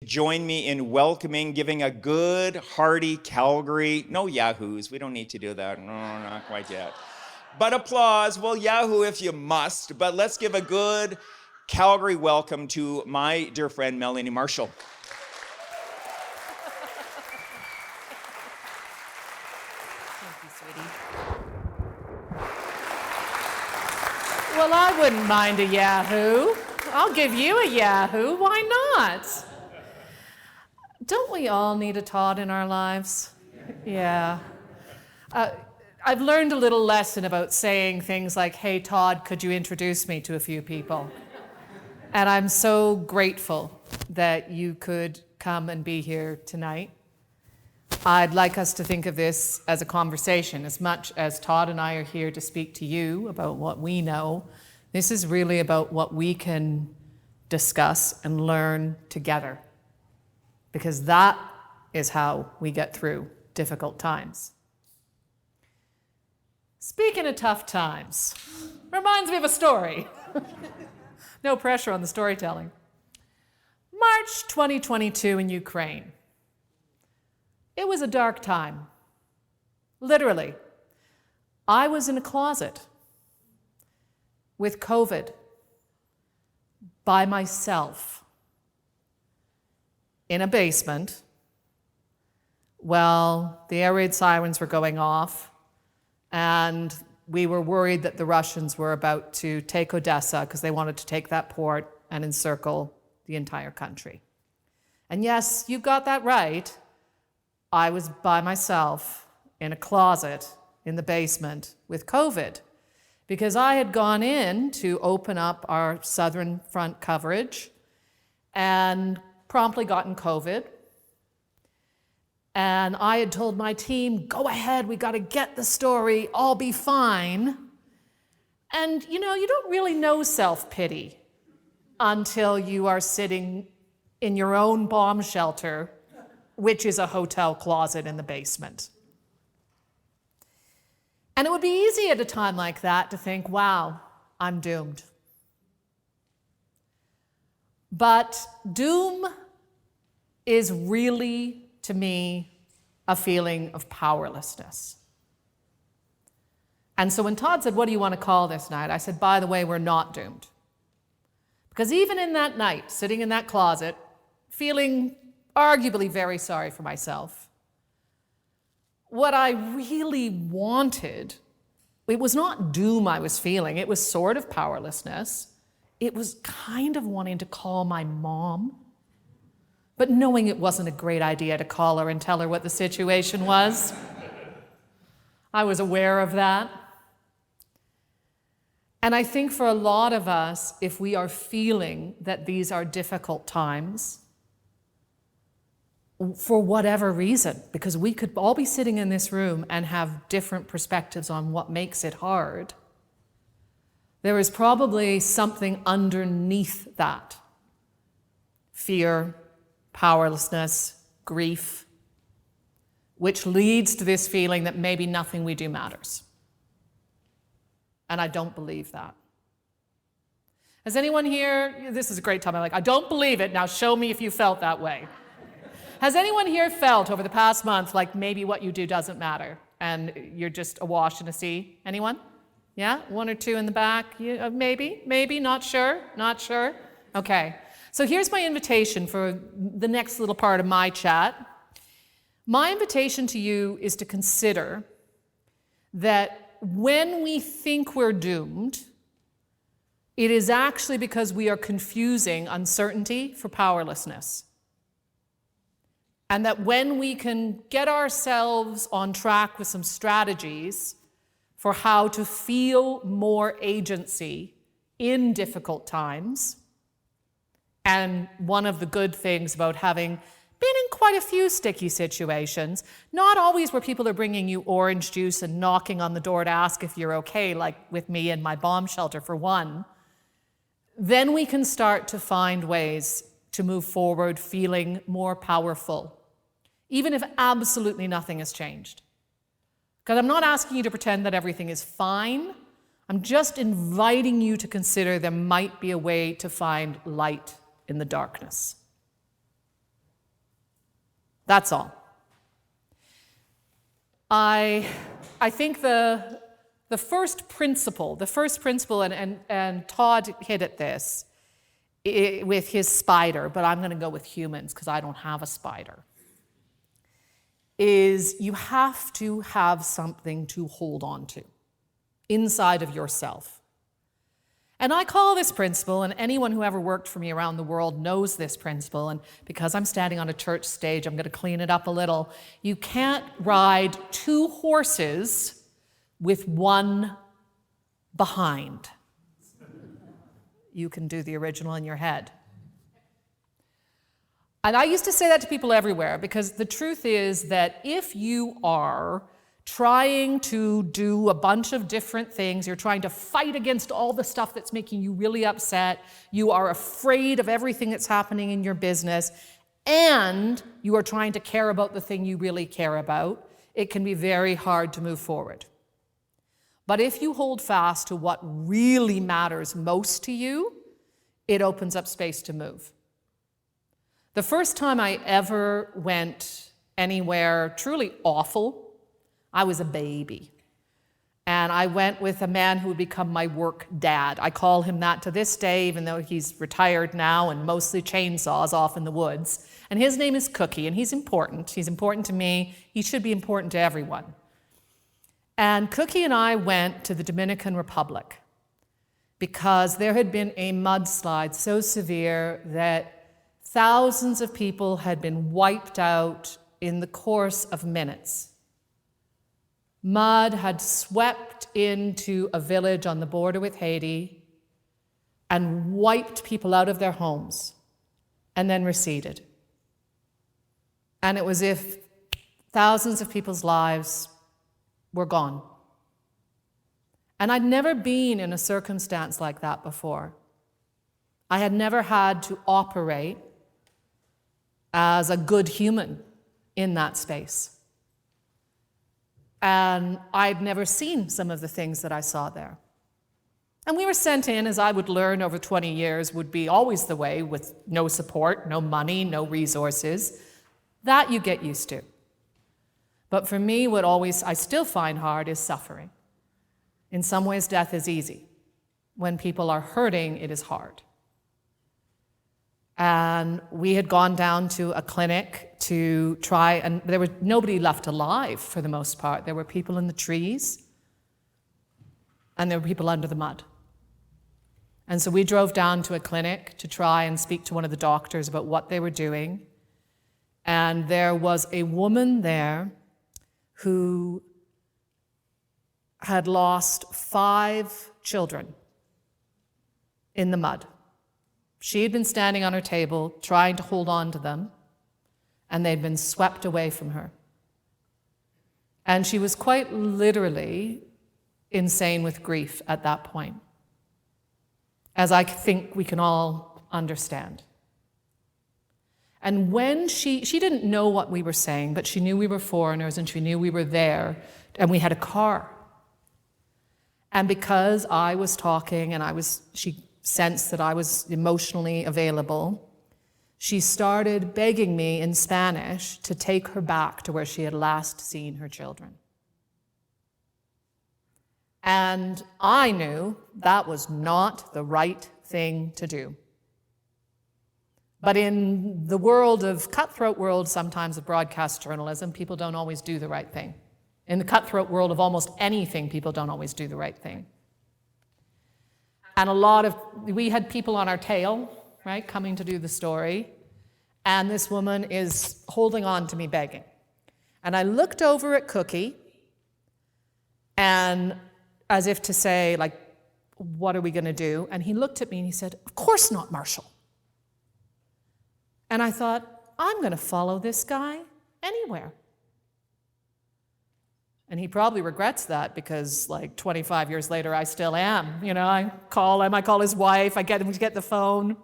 join me in welcoming, giving a good, hearty Calgary, no yahoos, we don't need to do that, no, not quite yet. But applause, well, yahoo if you must, but let's give a good Calgary welcome to my dear friend, Melanie Marshall. Well, I wouldn't mind a yahoo. I'll give you a yahoo. Why not? Don't we all need a Todd in our lives? Yeah. I've learned a little lesson about saying things like, hey, Todd, could you introduce me to a few people? And I'm so grateful that you could come and be here tonight. I'd like us to think of this as a conversation. As much as Todd and I are here to speak to you about what we know, this is really about what we can discuss and learn together. Because that is how we get through difficult times. Speaking of tough times, reminds me of a story. No pressure on the storytelling. March 2022 in Ukraine. It was a dark time. Literally. I was in a closet with COVID by myself in a basement while the air raid sirens were going off, and we were worried that the Russians were about to take Odessa because they wanted to take that port and encircle the entire country. And yes, you got that right. I was by myself in a closet in the basement with COVID because I had gone in to open up our Southern Front coverage and promptly gotten COVID. And I had told my team, go ahead, we got to get the story, I'll be fine. And you know, you don't really know self-pity until you are sitting in your own bomb shelter, which is a hotel closet in the basement. And it would be easy at a time like that to think, wow, I'm doomed. But doom is really, to me, a feeling of powerlessness. And so when Todd said, what do you want to call this night? I said, by the way, we're not doomed. Because even in that night, sitting in that closet, feeling arguably very sorry for myself, what I really wanted, it was not doom I was feeling, it was sort of powerlessness. It was kind of wanting to call my mom, but knowing it wasn't a great idea to call her and tell her what the situation was. I was aware of that. And I think for a lot of us, if we are feeling that these are difficult times, for whatever reason, because we could all be sitting in this room and have different perspectives on what makes it hard, there is probably something underneath that. Fear, powerlessness, grief, which leads to this feeling that maybe nothing we do matters. And I don't believe that. Has anyone here, this is a great time, I'm like, I don't believe it, now show me if you felt that way. Has anyone here felt over the past month like maybe what you do doesn't matter and you're just awash in a sea? Anyone? Yeah, one or two in the back, maybe, not sure. Okay, so here's my invitation for the next little part of my chat. My invitation to you is to consider that when we think we're doomed, it is actually because we are confusing uncertainty for powerlessness. And that when we can get ourselves on track with some strategies for how to feel more agency in difficult times, and one of the good things about having been in quite a few sticky situations, not always where people are bringing you orange juice and knocking on the door to ask if you're okay, like with me in my bomb shelter for one, then we can start to find ways to move forward feeling more powerful, even if absolutely nothing has changed. Because I'm not asking you to pretend that everything is fine. I'm just inviting you to consider there might be a way to find light in the darkness. That's all. I think the first principle, and Todd hit at this with his spider, but I'm going to go with humans because I don't have a spider, is you have to have something to hold on to inside of yourself. And I call this principle, and anyone who ever worked for me around the world knows this principle, and because I'm standing on a church stage, I'm going to clean it up a little. You can't ride two horses with one behind. You can do the original in your head. And I used to say that to people everywhere, because the truth is that if you are trying to do a bunch of different things, you're trying to fight against all the stuff that's making you really upset, you are afraid of everything that's happening in your business, and you are trying to care about the thing you really care about, it can be very hard to move forward. But if you hold fast to what really matters most to you, it opens up space to move. The first time I ever went anywhere truly awful, I was a baby. And I went with a man who would become my work dad. I call him that to this day, even though he's retired now and mostly chainsaws off in the woods. And his name is Cookie, and he's important. He's important to me. He should be important to everyone. And Cookie and I went to the Dominican Republic because there had been a mudslide so severe that thousands of people had been wiped out in the course of minutes. Mud had swept into a village on the border with Haiti and wiped people out of their homes and then receded. And it was as if thousands of people's lives were gone. And I'd never been in a circumstance like that before. I had never had to operate as a good human in that space. And I'd never seen some of the things that I saw there. And we were sent in, as I would learn over 20 years, would be always the way, with no support, no money, no resources. That you get used to. But for me, what I still find hard is suffering. In some ways, death is easy. When people are hurting, it is hard. And we had gone down to a clinic to try, and there was nobody left alive for the most part. There were people in the trees, and there were people under the mud. And so we drove down to a clinic to try and speak to one of the doctors about what they were doing. And there was a woman there who had lost 5 children in the mud. She had been standing on her table trying to hold on to them, and they'd been swept away from her. And she was quite literally insane with grief at that point, as I think we can all understand. And when she didn't know what we were saying, but she knew we were foreigners and she knew we were there, and we had a car. And because I was talking and she sensed that I was emotionally available, she started begging me in Spanish to take her back to where she had last seen her children. And I knew that was not the right thing to do. But in the cutthroat world sometimes of broadcast journalism, people don't always do the right thing. In the cutthroat world of almost anything, people don't always do the right thing. And we had people on our tail, right, coming to do the story. And this woman is holding on to me, begging. And I looked over at Cookie, and as if to say, like, what are we going to do? And he looked at me and he said, "Of course not, Marshall." And I thought, I'm going to follow this guy anywhere. And he probably regrets that because, 25 years later, I still am. I call him, I call his wife, I get him to get the phone.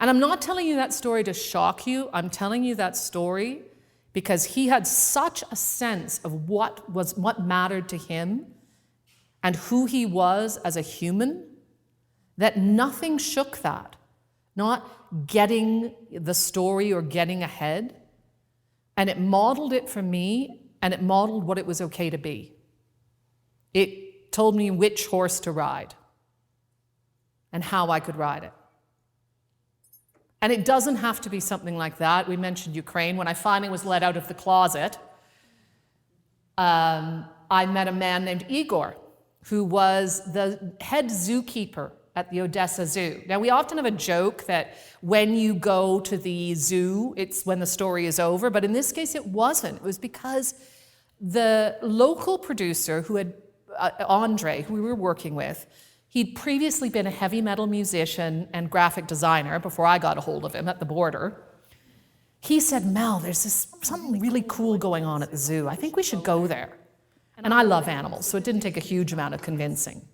And I'm not telling you that story to shock you. I'm telling you that story because he had such a sense of what mattered to him and who he was as a human that nothing shook that. Not getting the story or getting ahead. And it modeled it for me, and it modeled what it was okay to be. It told me which horse to ride and how I could ride it. And it doesn't have to be something like that. We mentioned Ukraine. When I finally was let out of the closet, I met a man named Igor, who was the head zookeeper at the Odessa Zoo. Now, we often have a joke that when you go to the zoo, it's when the story is over, but in this case, it wasn't. It was because the local producer who had, Andre, who we were working with, he'd previously been a heavy metal musician and graphic designer before I got a hold of him at the border. He said, Mel, there's something really cool going on at the zoo. I think we should go there. And I love animals, so it didn't take a huge amount of convincing.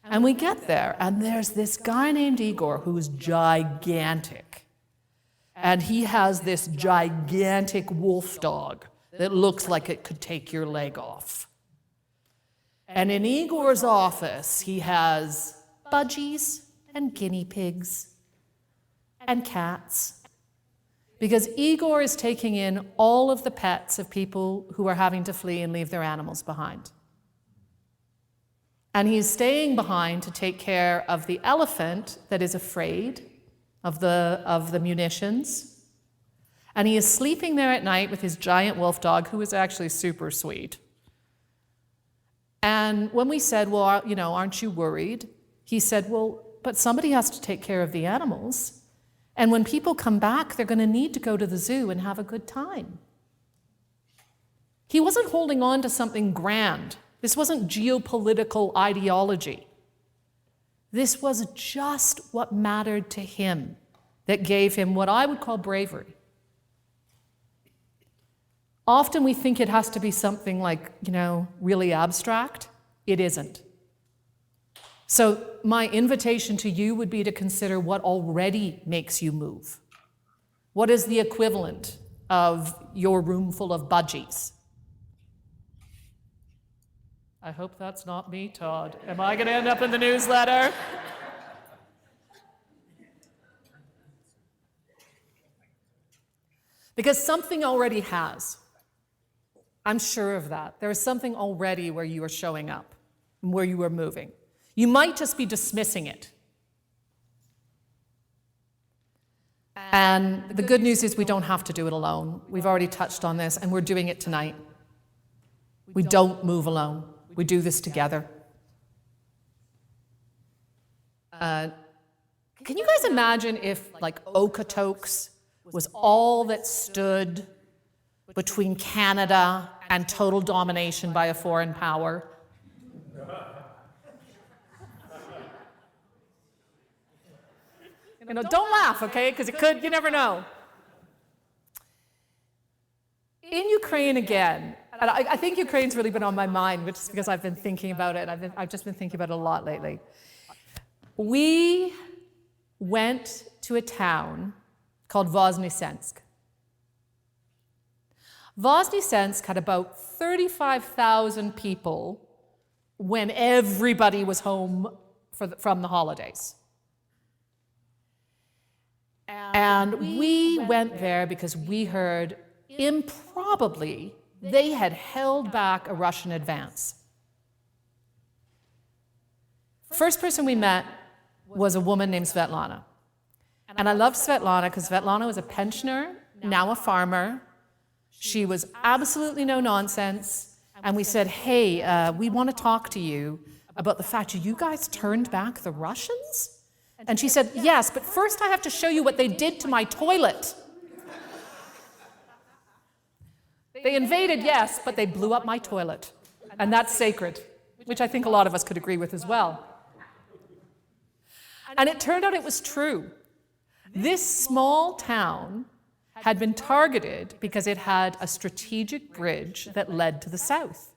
And we get there, and there's this guy named Igor who's gigantic. And he has this gigantic wolf dog that looks like it could take your leg off. And in Igor's office, he has budgies and guinea pigs and cats. Because Igor is taking in all of the pets of people who are having to flee and leave their animals behind. And he's staying behind to take care of the elephant that is afraid of the munitions. And he is sleeping there at night with his giant wolf dog, who is actually super sweet. And when we said, well, aren't you worried? He said, well, but somebody has to take care of the animals. And when people come back, they're going to need to go to the zoo and have a good time. He wasn't holding on to something grand. This wasn't geopolitical ideology. This was just what mattered to him that gave him what I would call bravery. Often we think it has to be something like, really abstract. It isn't. So my invitation to you would be to consider what already makes you move. What is the equivalent of your room full of budgies? I hope that's not me, Todd. Am I going to end up in the newsletter? Because something already has. I'm sure of that. There is something already where you are showing up, where you are moving. You might just be dismissing it. And the good news is we don't have to do it alone. We've already touched on this, and we're doing it tonight. We don't move alone. We do this together. Can you guys imagine if, Okotoks was all that stood between Canada and total domination by a foreign power? Don't laugh, okay? Because you never know. In Ukraine again, and I think Ukraine's really been on my mind, which is because I've been thinking about it. I've just been thinking about it a lot lately. We went to a town called Voznesensk. Voznesensk had about 35,000 people when everybody was home from the holidays. And we went there because we heard improbably they had held back a Russian advance. First person we met was a woman named Svetlana. And I loved Svetlana because Svetlana was a pensioner, now a farmer. She was absolutely no nonsense. And we said, hey, we want to talk to you about the fact that you guys turned back the Russians? And she said, yes, but first I have to show you what they did to my toilet. They invaded, yes, but they blew up my toilet. And that's sacred, which I think a lot of us could agree with as well. And it turned out it was true. This small town had been targeted because it had a strategic bridge that led to the south.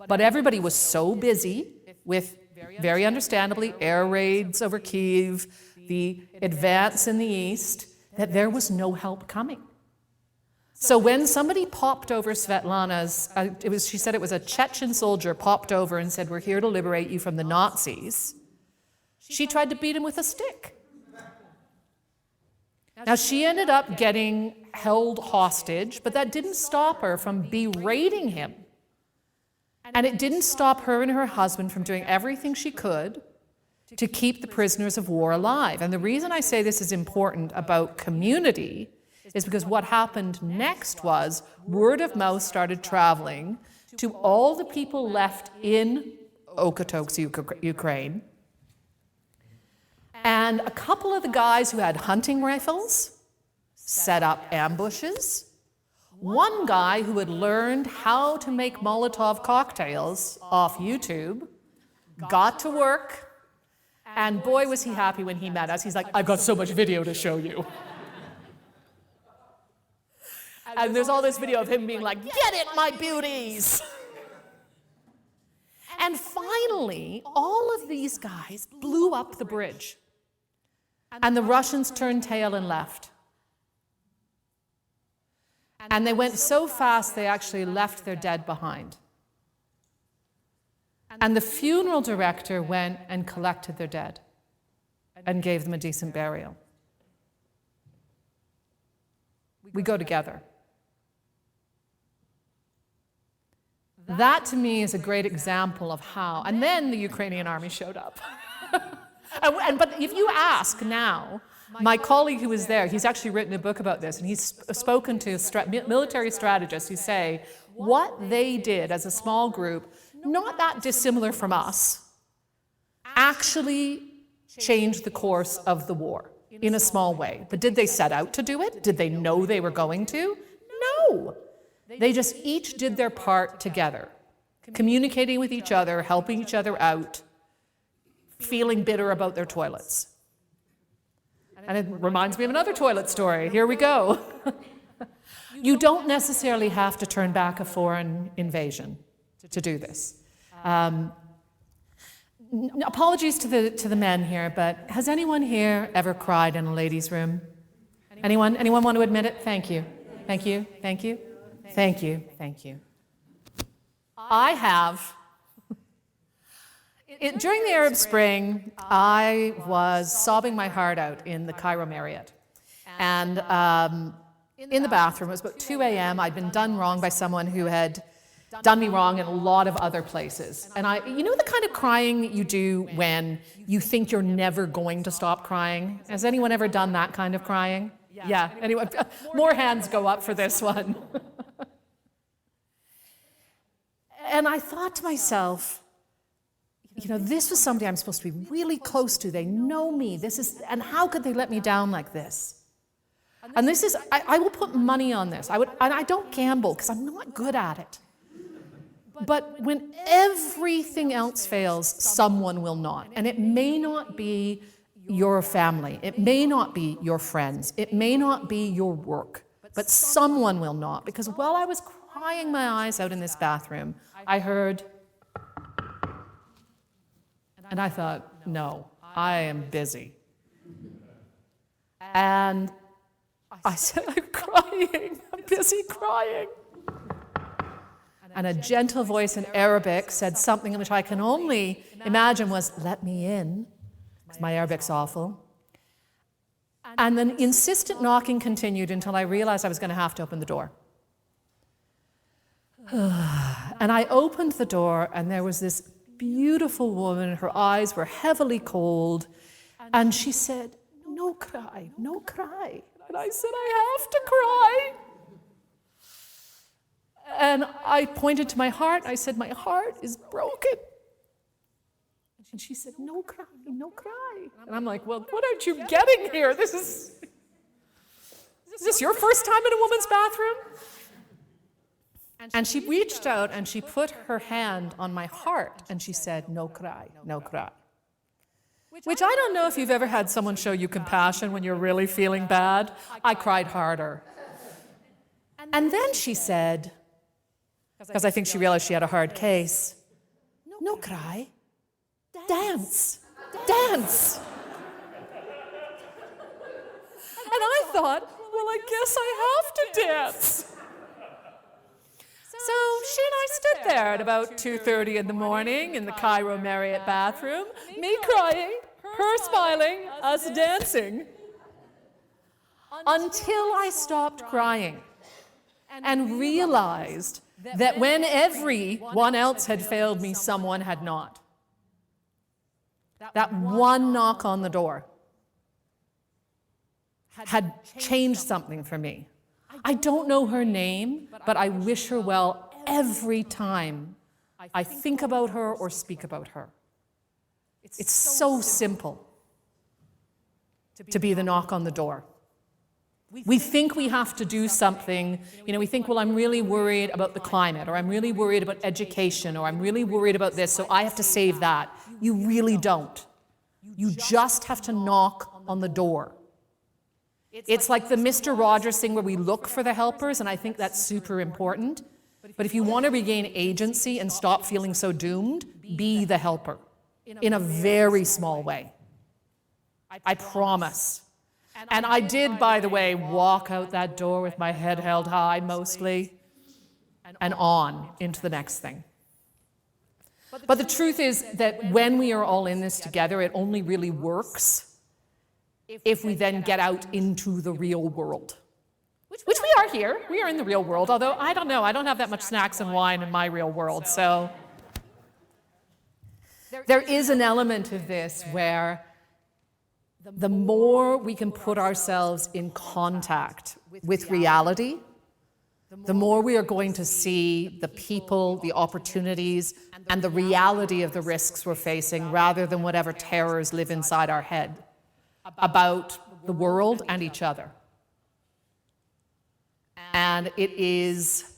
But everybody was so busy with, very understandably, air raids over Kyiv, the advance in the east, that there was no help coming. So when somebody popped over Svetlana's, she said it was a Chechen soldier popped over and said, we're here to liberate you from the Nazis, she tried to beat him with a stick. Now, she ended up getting held hostage, but that didn't stop her from berating him. And it didn't stop her and her husband from doing everything she could to keep the prisoners of war alive. And the reason I say this is important about community is because what happened next was word of mouth started traveling to all the people left in Okotoks, Ukraine. And a couple of the guys who had hunting rifles set up ambushes. One guy who had learned how to make Molotov cocktails off YouTube got to work, and boy was he happy when he met us. He's like, I've got so much video to show you. And there's all this video of him being like, get it, my beauties. And finally, all of these guys blew up the bridge. And the Russians turned tail and left. And they went so fast, they actually left their dead behind. And the funeral director went and collected their dead and gave them a decent burial. We go together. That, to me, is a great example of how. And then the Ukrainian army showed up. But if you ask now, my colleague who was there, he's actually written a book about this, and he's spoken to military strategists who say what they did as a small group, not that dissimilar from us, actually changed the course of the war in a small way. But did they set out to do it? Did they know they were going to? No. They just each did their part together, communicating with each other, helping each other out, feeling bitter about their toilets. And it reminds me of another toilet story. Here we go. You don't necessarily have to turn back a foreign invasion to do this. Apologies to the men here, but has anyone here ever cried in a ladies' room? Anyone want to admit it? Thank you. Thank you. Thank you. Thank you. Thank you. I have. During the Arab Spring, I was sobbing my heart out in the Cairo Marriott. And in the bathroom, it was about 2 a.m. I'd been done wrong by someone who had done me wrong in a lot of other places. And you know the kind of crying you do when you think you're never going to stop crying? Has anyone ever done that kind of crying? Yeah. Anyone? More hands go up for this one. And I thought to myself, you know, this was somebody I'm supposed to be really close to. They know me. And how could they let me down like this? And this is, I will put money on this. And I don't gamble because I'm not good at it. But when everything else fails, someone will not. And it may not be your family. It may not be your friends. It may not be your work. But someone will not. Because while I was crying my eyes out in this bathroom, I heard, and I thought, no, I am busy. And I said, I'm crying. I'm busy crying. And a gentle voice in Arabic said something which I can only imagine was, let me in, because my Arabic's awful. And then insistent knocking continued until I realized I was going to have to open the door. And I opened the door, and there was this beautiful woman. Her eyes were heavily cold, and she said, no cry, no cry. And I said, I have to cry. And I pointed to my heart. I said, my heart is broken. And she said, no cry, no cry. And I'm like, well, what aren't you getting here? Is this your first time in a woman's bathroom? And she reached out and she put her hand on my heart and she said, no cry, no cry. Which I don't know if you've ever had someone show you compassion when you're really feeling bad. I cried harder. And then she said, because I think she realized she had a hard case, no cry, dance, dance. And I thought, well, I guess I have to dance. So she and I stood there at about 2:30 in the morning in the Cairo Marriott bathroom, me crying, her smiling, us dancing. until I stopped crying and realized that when everyone else had failed me, someone had not. That one knock on the door had changed something for me. I don't know her name, but I wish her well every time I think about her or speak about her. It's so simple to be the knock on the door. We think we have to do something, we think, well, I'm really worried about the climate, or I'm really worried about education, or I'm really worried about this, so I have to save that. You really don't. You just have to knock on the door. It's like the Mr. Rogers thing where we look for the helpers, and I think that's super important. But if you want to regain agency and stop feeling so doomed, be the helper in a very small way. I promise. And I did, by the way, walk out that door with my head held high mostly, and on into the next thing. But the truth is that when we are all in this together, it only really works if we then get out into the real world. Which we are here. We are in the real world, although I don't know, I don't have that much snacks and wine in my real world, so. There is an element of this where the more we can put ourselves in contact with reality, the more we are going to see the people, the opportunities, and the reality of the risks we're facing, rather than whatever terrors live inside our head about the world and each other. And it is,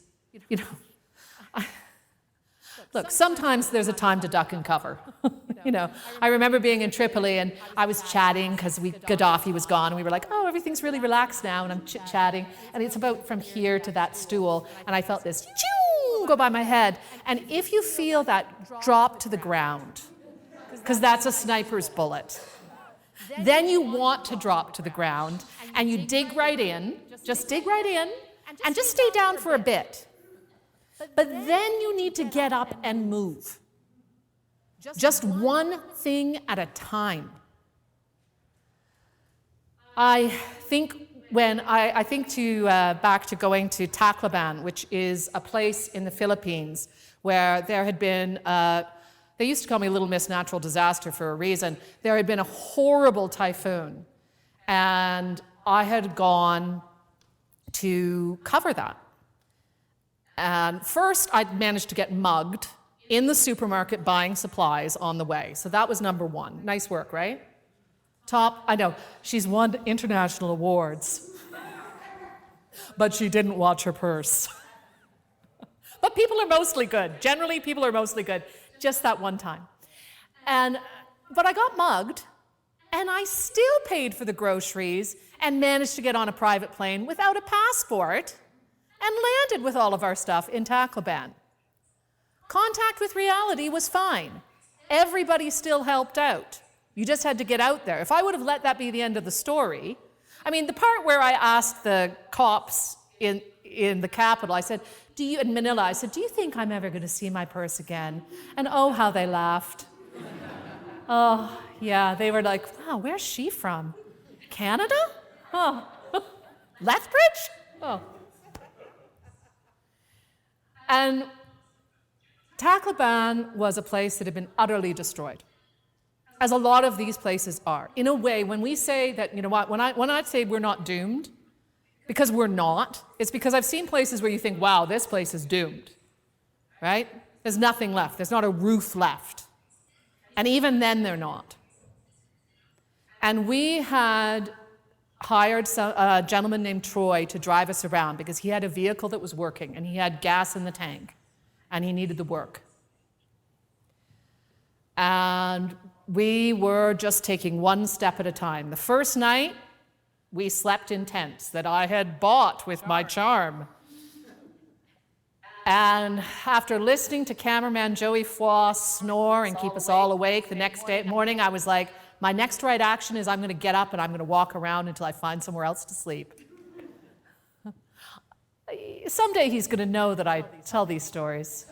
look, sometimes there's a time to duck and cover. I remember being in Tripoli and I was chatting because Gaddafi was gone, and we were like, oh, everything's really relaxed now, and I'm chit-chatting, and it's about from here to that stool, and I felt this go by my head. And if you feel that drop to the ground, because that's a sniper's bullet, then you want to drop to the ground, and you dig right in, just dig right in, and just stay down for a bit. But then you need to get up and move. Just one thing at a time. I think back to going to Tacloban, which is a place in the Philippines where there had been, they used to call me Little Miss Natural Disaster for a reason. There had been a horrible typhoon, and I had gone to cover that. And first, I'd managed to get mugged in the supermarket buying supplies on the way. So that was number one. Nice work, right? Top, I know, she's won international awards, but she didn't watch her purse. But people are mostly good. Generally, people are mostly good. Just that one time. But I got mugged, and I still paid for the groceries and managed to get on a private plane without a passport and landed with all of our stuff in Tacloban. Contact with reality was fine. Everybody still helped out. You just had to get out there. If I would have let that be the end of the story, the part where I asked the cops in the capital, I said, in Manila, I said, do you think I'm ever going to see my purse again? And oh, how they laughed. Oh, yeah, they were like, wow, where's she from? Canada? Oh, Lethbridge? Oh. And Tacloban was a place that had been utterly destroyed, as a lot of these places are. In a way, when we say that, when I say we're not doomed, because we're not, it's because I've seen places where you think, wow, this place is doomed, right? There's nothing left. There's not a roof left. And even then, they're not. And we had hired a gentleman named Troy to drive us around because he had a vehicle that was working and he had gas in the tank and he needed the work. And we were just taking one step at a time. The first night, we slept in tents that I had bought with my charm. And after listening to cameraman Joey Foy snore and keep us all awake, the next morning I was like, my next right action is I'm going to get up and I'm going to walk around until I find somewhere else to sleep. Someday he's going to know that I tell these stories.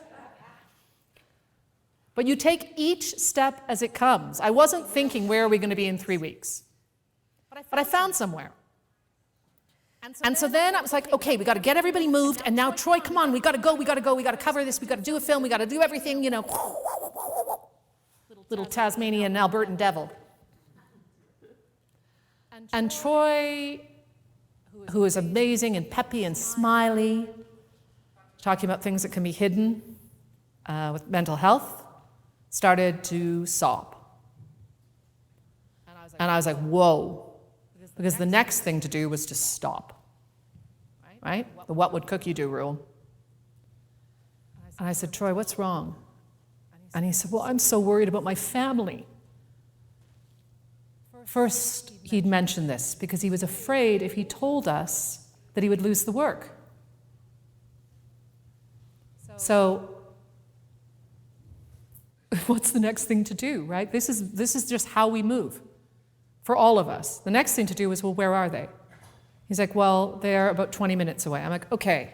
But you take each step as it comes. I wasn't thinking, where are we going to be in 3 weeks? But I found somewhere. And so then I was like, okay, we got to get everybody moved. And now, Troy, come on, we got to go. We got to cover this. We got to do a film. We got to do everything, you know. Little Tasmanian Albertan devil. And Troy, who is amazing and peppy and smiley, talking about things that can be hidden with mental health, started to sob. And I was like, whoa. Because the next thing to do was to stop. Right? The what would cookie do rule. And I said, Troy, what's wrong? And he said, well, I'm so worried about my family. First, he'd mentioned this because he was afraid if he told us that he would lose the work. So, what's the next thing to do, right? This is just how we move for all of us. The next thing to do is, well, where are they? He's like, well, they're about 20 minutes away. I'm like, okay,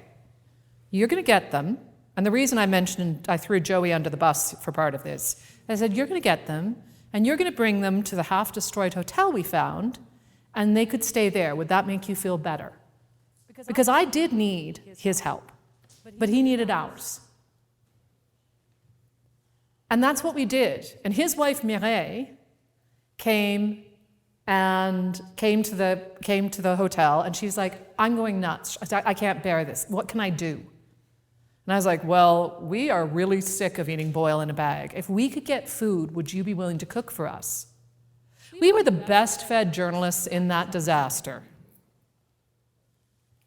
you're going to get them. And the reason I threw Joey under the bus for part of this, I said, you're going to get them, and you're going to bring them to the half-destroyed hotel we found, and they could stay there. Would that make you feel better? Because I did need his help, but he needed ours. And that's what we did. And his wife, Mireille, came to the hotel, and she's like, I'm going nuts. I can't bear this. What can I do? And I was like, well, we are really sick of eating boil in a bag. If we could get food, would you be willing to cook for us? We were the best fed journalists in that disaster.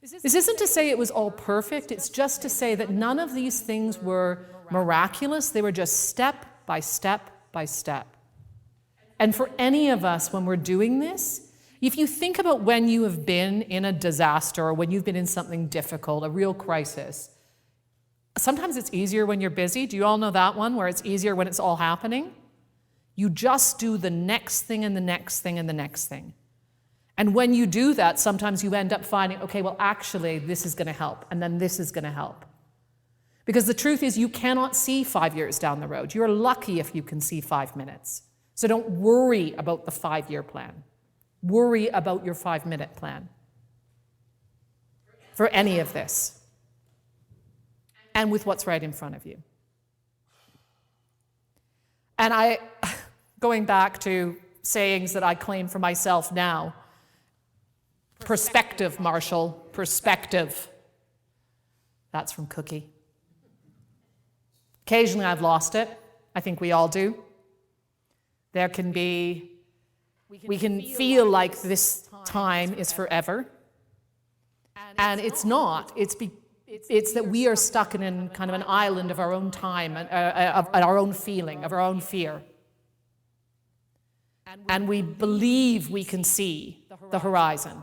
This isn't to say it was all perfect. It's just to say that none of these things were miraculous. They were just step by step by step. And for any of us, when we're doing this, if you think about when you have been in a disaster or when you've been in something difficult, a real crisis, sometimes it's easier when you're busy. Do you all know that one, where it's easier when it's all happening? You just do the next thing and the next thing and the next thing. And when you do that, sometimes you end up finding, okay, well, actually, this is going to help, and then this is going to help. Because the truth is, you cannot see 5 years down the road. You're lucky if you can see 5 minutes. So don't worry about the 5-year plan. Worry about your 5-minute plan for any of this, and with what's right in front of you. And going back to sayings that I claim for myself now, perspective, Marshall, perspective. That's from Cookie. Occasionally I've lost it. I think we all do. There can be, we can feel like this time is forever. And it's not. It's that we are stuck in kind of an island of our own time, of our own feeling, of our own fear. And we believe we can see the horizon,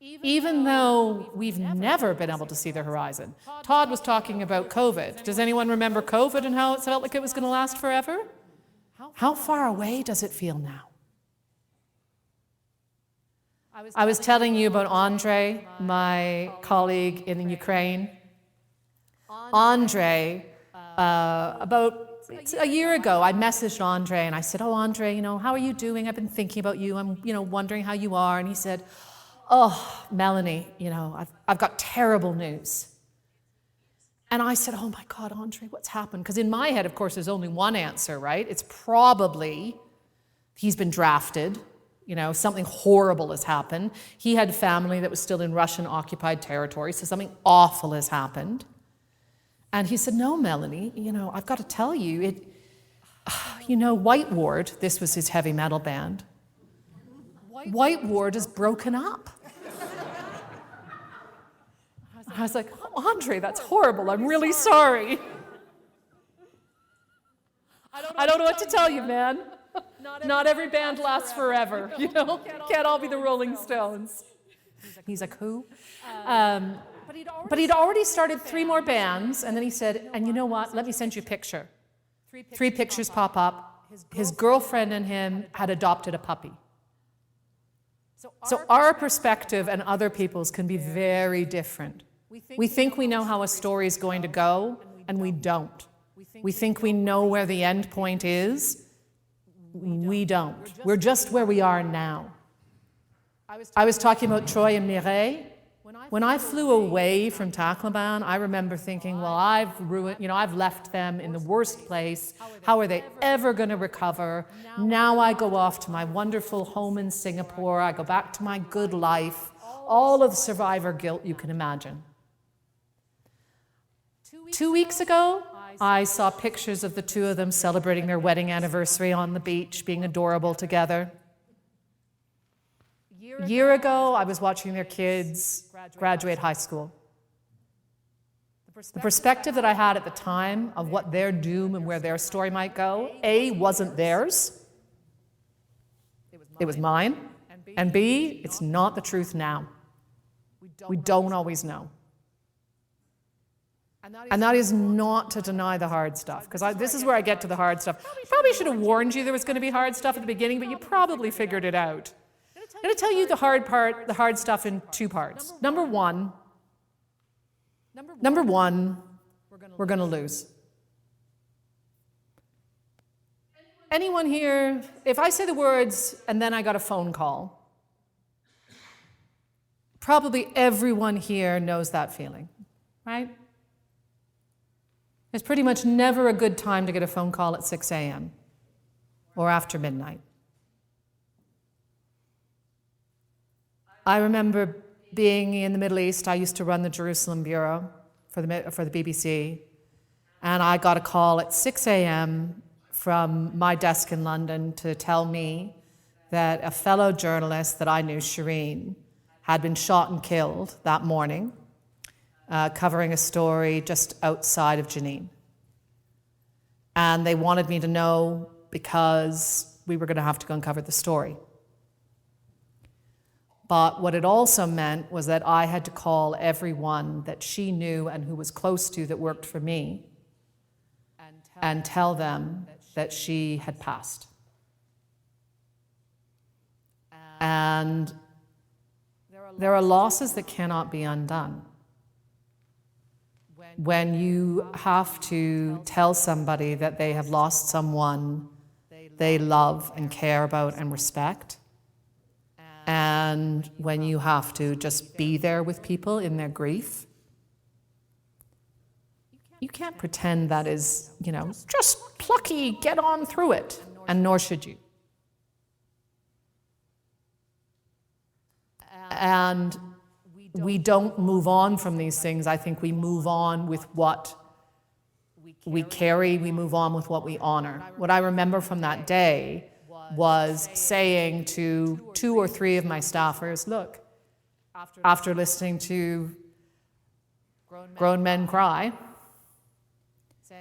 even though we've never been able to see the horizon. Todd was talking about COVID. Does anyone remember COVID and how it felt like it was going to last forever? How far away does it feel now? I was telling you about Andre, my colleague in Ukraine. Andre, about a year ago, I messaged Andre and I said, oh, Andre, how are you doing? I've been thinking about you. I'm, wondering how you are. And he said, oh, Melanie, I've got terrible news. And I said, oh my God, Andre, what's happened? Because in my head, of course, there's only one answer, right? It's probably he's been drafted. Something horrible has happened. He had family that was still in Russian-occupied territory, so something awful has happened. And he said, no, Melanie, I've got to tell you, White Ward, this was his heavy metal band, White Ward is broken up. I was like, oh, Andre, that's horrible. I'm really sorry. I don't know what to tell you, man. Not every band lasts forever, Can't all be the Rolling Stones. He's like, who? But he'd already started 3 more bands, and then he said, and you know what? Let me send you a picture. 3 pictures pop up. His girlfriend and him had adopted a puppy. So our perspective and other people's can be very different. We think we know how a story is going to go, and we don't. We think we know where the end point is. We don't. We're just where we are now. I was talking about Troy and Mireille. When I flew away from Tacloban, I remember thinking, well, I've left them in the worst place. How are they ever going to recover? Now I go off to my wonderful home in Singapore. I go back to my good life. All of the survivor guilt you can imagine. 2 weeks ago, I saw pictures of the two of them celebrating their wedding anniversary on the beach, being adorable together. A year ago, I was watching their kids graduate high school. The perspective that I had at the time of what their doom and where their story might go, A, wasn't theirs. It was mine. And B, it's not the truth now. We don't always know. And that is not to deny the hard stuff, because this is where I get to the hard stuff. I probably should have warned you there was going to be hard stuff at the beginning, but you probably figured it out. I'm going to tell you the hard stuff in two parts. Number one, we're going to lose. Anyone here, if I say the words and then I got a phone call, probably everyone here knows that feeling, right? It's pretty much never a good time to get a phone call at 6 a.m. or after midnight. I remember being in the Middle East. I used to run the Jerusalem Bureau for the BBC, and I got a call at 6 a.m. from my desk in London to tell me that a fellow journalist that I knew, Shireen, had been shot and killed that morning, covering a story just outside of Jenin. And they wanted me to know because we were going to have to go and cover the story. But what it also meant was that I had to call everyone that she knew and who was close to that worked for me and tell them that she had passed. And there are losses that cannot be undone. When you have to tell somebody that they have lost someone they love and care about and respect, and when you have to just be there with people in their grief, you can't pretend that is, just plucky, get on through it, and nor should you. And we don't move on from these things. I think we move on with what we carry, we move on with what we honor. What I remember from that day was saying to 2 or 3 of my staffers, look, after listening to grown men cry,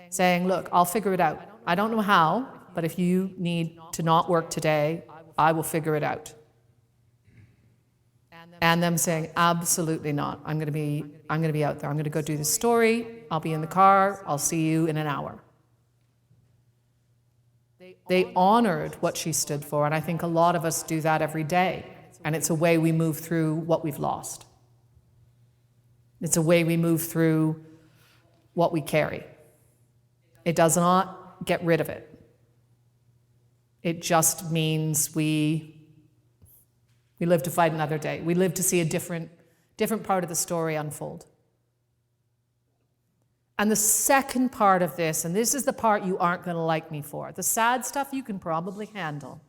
saying, look, I'll figure it out. I don't know how, but if you need to not work today, I will figure it out. And them saying, absolutely not. I'm going to be out there. I'm going to go do the story. I'll be in the car. I'll see you in an hour. They honored what she stood for, and I think a lot of us do that every day. And it's a way we move through what we've lost. It's a way we move through what we carry. It does not get rid of it. It just means we live to fight another day. We live to see a different part of the story unfold. And the second part of this, and this is the part you aren't going to like me for, the sad stuff you can probably handle.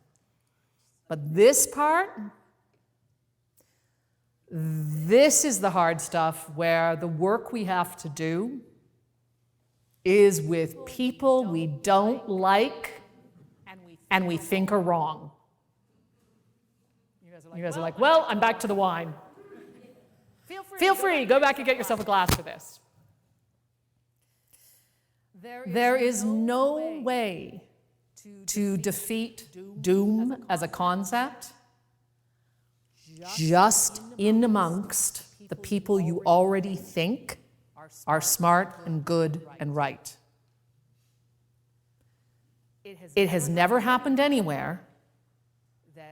But this part, this is the hard stuff where the work we have to do is with people we don't like and we think are wrong. You guys are like, well, I'm back to the wine. Feel free, go back and get yourself a glass for this. There is no way to defeat doom as a concept just in amongst the people you already think are smart and good and right. It has never happened anywhere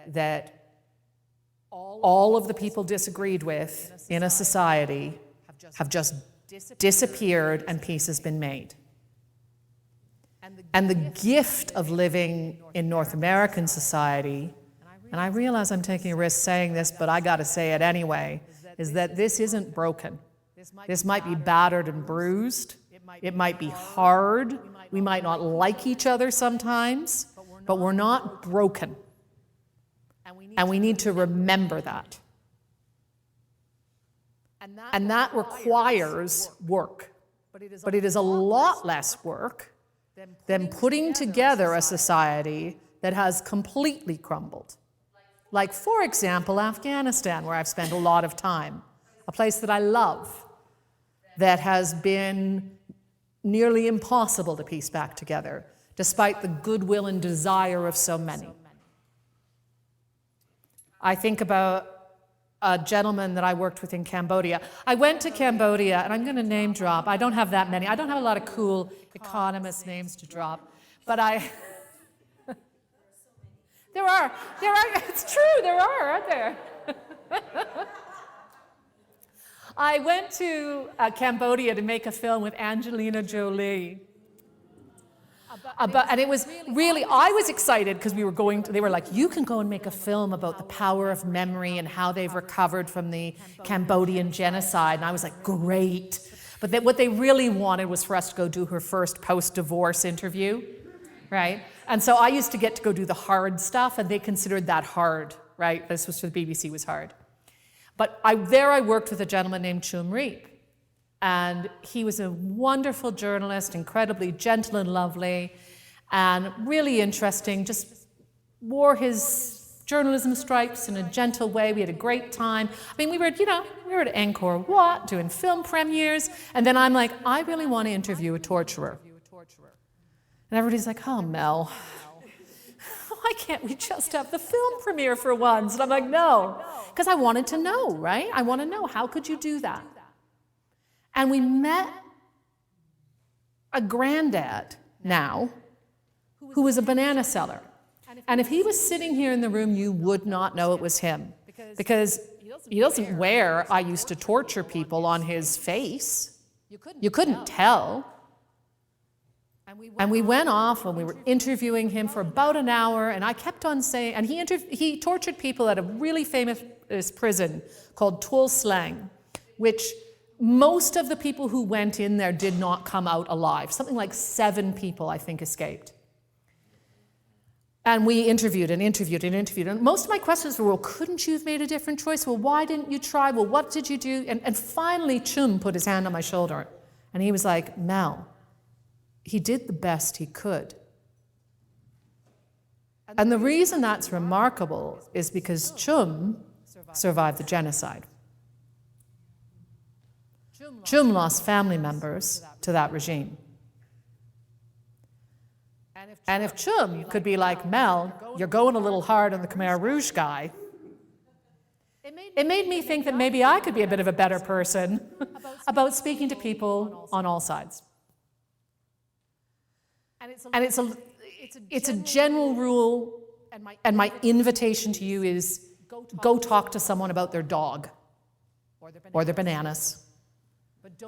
that all of the people disagreed with in a society have just disappeared and peace has been made. And the gift of living in North American society, and I realize I'm taking a risk saying this, but I got to say it anyway, is that this isn't broken. This might be battered and bruised. It might be hard. We might not like each other sometimes, but we're not broken. And we need to remember that. And that requires work. But it is a lot less work than putting together a society that has completely crumbled. Like, for example, Afghanistan, where I've spent a lot of time, a place that I love, that has been nearly impossible to piece back together, despite the goodwill and desire of so many. I think about a gentleman that I worked with in Cambodia. I went to Cambodia, and I'm going to name drop. I don't have that many. I don't have a lot of cool economist names to drop, but there are, it's true, there are, aren't there? I went to Cambodia to make a film with Angelina Jolie. And it was really, I was excited because they were like, you can go and make a film about the power of memory and how they've recovered from the Cambodian genocide. And I was like, great. But what they really wanted was for us to go do her first post-divorce interview, right? And so I used to get to go do the hard stuff, and they considered that hard, right? This was for the BBC, was hard. But I worked with a gentleman named Chum Reap. And he was a wonderful journalist, incredibly gentle and lovely, and really interesting, just wore his journalism stripes in a gentle way. We had a great time. I mean, we were at Angkor Wat doing film premieres, and then I'm like, I really want to interview a torturer. And everybody's like, oh, Mel, why can't we just have the film premiere for once? And I'm like, no, because I wanted to know, right? I want to know, how could you do that? And we met a granddad now who was a banana seller. And if he was sitting here in the room, you would not know it was him, because he doesn't wear "I used to torture people" on his face. You couldn't tell. And we went off and we were interviewing him for about an hour, and I kept on saying, and he tortured people at a really famous prison called Tuol Sleng, which most of the people who went in there did not come out alive. Something like 7 people, I think, escaped. And we interviewed and interviewed and interviewed. And most of my questions were, well, couldn't you have made a different choice? Well, why didn't you try? Well, what did you do? And finally, Chum put his hand on my shoulder, and he was like, Mel, he did the best he could. And the reason that's remarkable is because Chum survived the genocide. Chum lost family members to that regime. And if Chum could be like, Mel, you're going a little hard on the Khmer Rouge guy, it made me think that maybe I could be a bit of a better person about speaking to people on all sides. And it's a general rule, and my invitation to you is go talk to someone about their dog or their bananas.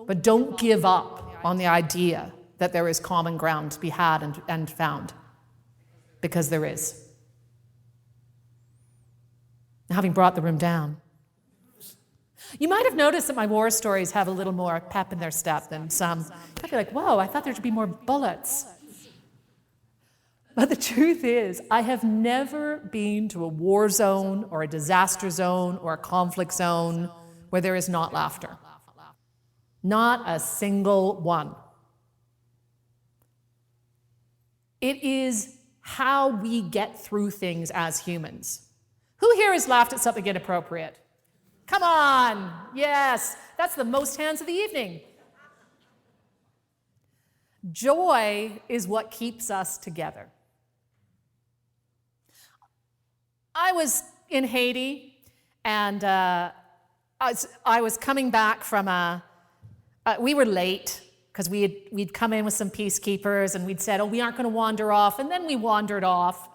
But don't give up on the idea that there is common ground to be had and found, because there is. Having brought the room down, you might have noticed that my war stories have a little more pep in their step than some. I'd be like, whoa, I thought there'd be more bullets. But the truth is, I have never been to a war zone or a disaster zone or a conflict zone where there is not laughter. Not a single one. It is how we get through things as humans. Who here has laughed at something inappropriate? Come on, yes, that's the most hands of the evening. Joy is what keeps us together. I was in Haiti, and I was coming back from we were late because we'd come in with some peacekeepers, and we'd said, oh, we aren't going to wander off, and then we wandered off.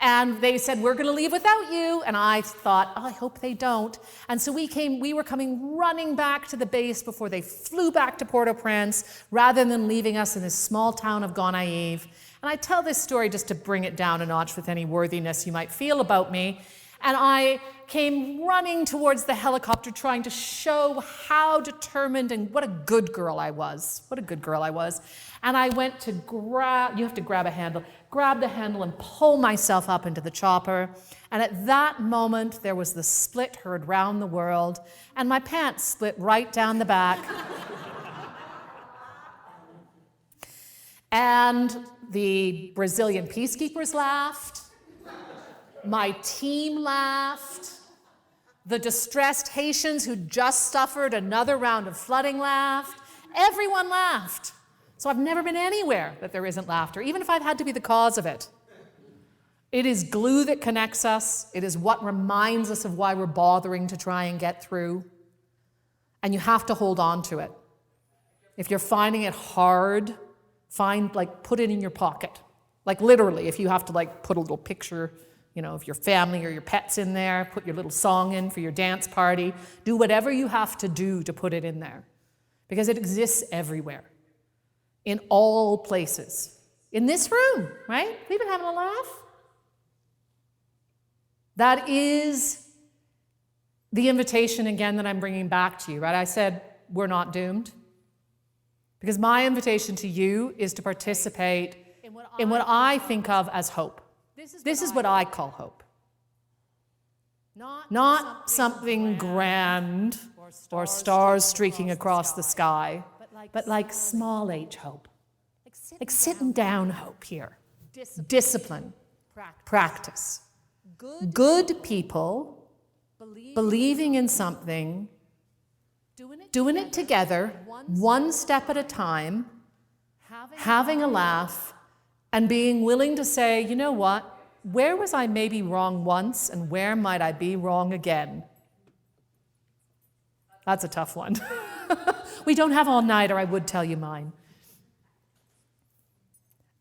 And they said, we're going to leave without you. And I thought, oh, I hope they don't. And so we were coming running back to the base before they flew back to Port-au-Prince, rather than leaving us in this small town of Gonaive. And I tell this story just to bring it down a notch with any worthiness you might feel about me. And I came running towards the helicopter trying to show how determined and what a good girl I was. What a good girl I was. And I went to you have to grab a handle, grab the handle and pull myself up into the chopper. And at that moment, there was the split heard round the world, and my pants split right down the back. And the Brazilian peacekeepers laughed. My team laughed. The distressed Haitians who just suffered another round of flooding laughed. Everyone laughed. So I've never been anywhere that there isn't laughter, even if I've had to be the cause of it. It is glue that connects us. It is what reminds us of why we're bothering to try and get through. And you have to hold on to it. If you're finding it hard, put it in your pocket. Like literally, if you have to put a little picture, of your family or your pets in there, put your little song in for your dance party, do whatever you have to do to put it in there. Because it exists everywhere, in all places. In this room, right? We've been having a laugh. That is the invitation again that I'm bringing back to you, right? I said we're not doomed. Because my invitation to you is to participate in what I think of as hope. This is what I call hope. Not something grand or stars streaking across the sky, but like small h hope. Like sitting down hope here. Discipline, practice. Good people believing in something, doing it together, one step at a time, having a laugh, and being willing to say, you know what, where was I maybe wrong once, and where might I be wrong again? That's a tough one. We don't have all night, or I would tell you mine.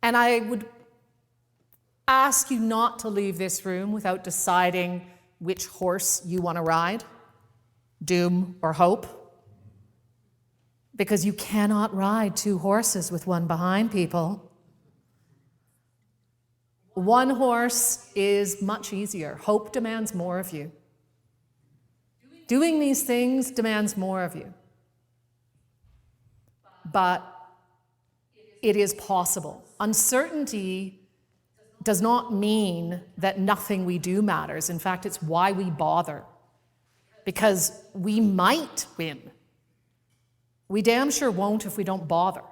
And I would ask you not to leave this room without deciding which horse you want to ride, doom or hope. Because you cannot ride two horses with one behind, people. One horse is much easier. Hope demands more of you. Doing these things demands more of you. But it is possible. Uncertainty does not mean that nothing we do matters. In fact, it's why we bother. Because we might win. We damn sure won't if we don't bother.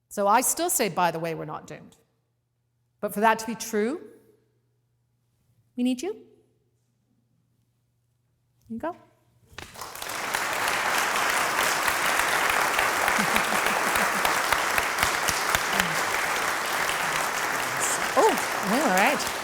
So I still say, by the way, we're not doomed. But for that to be true, we need you. Here you go. Oh, all right.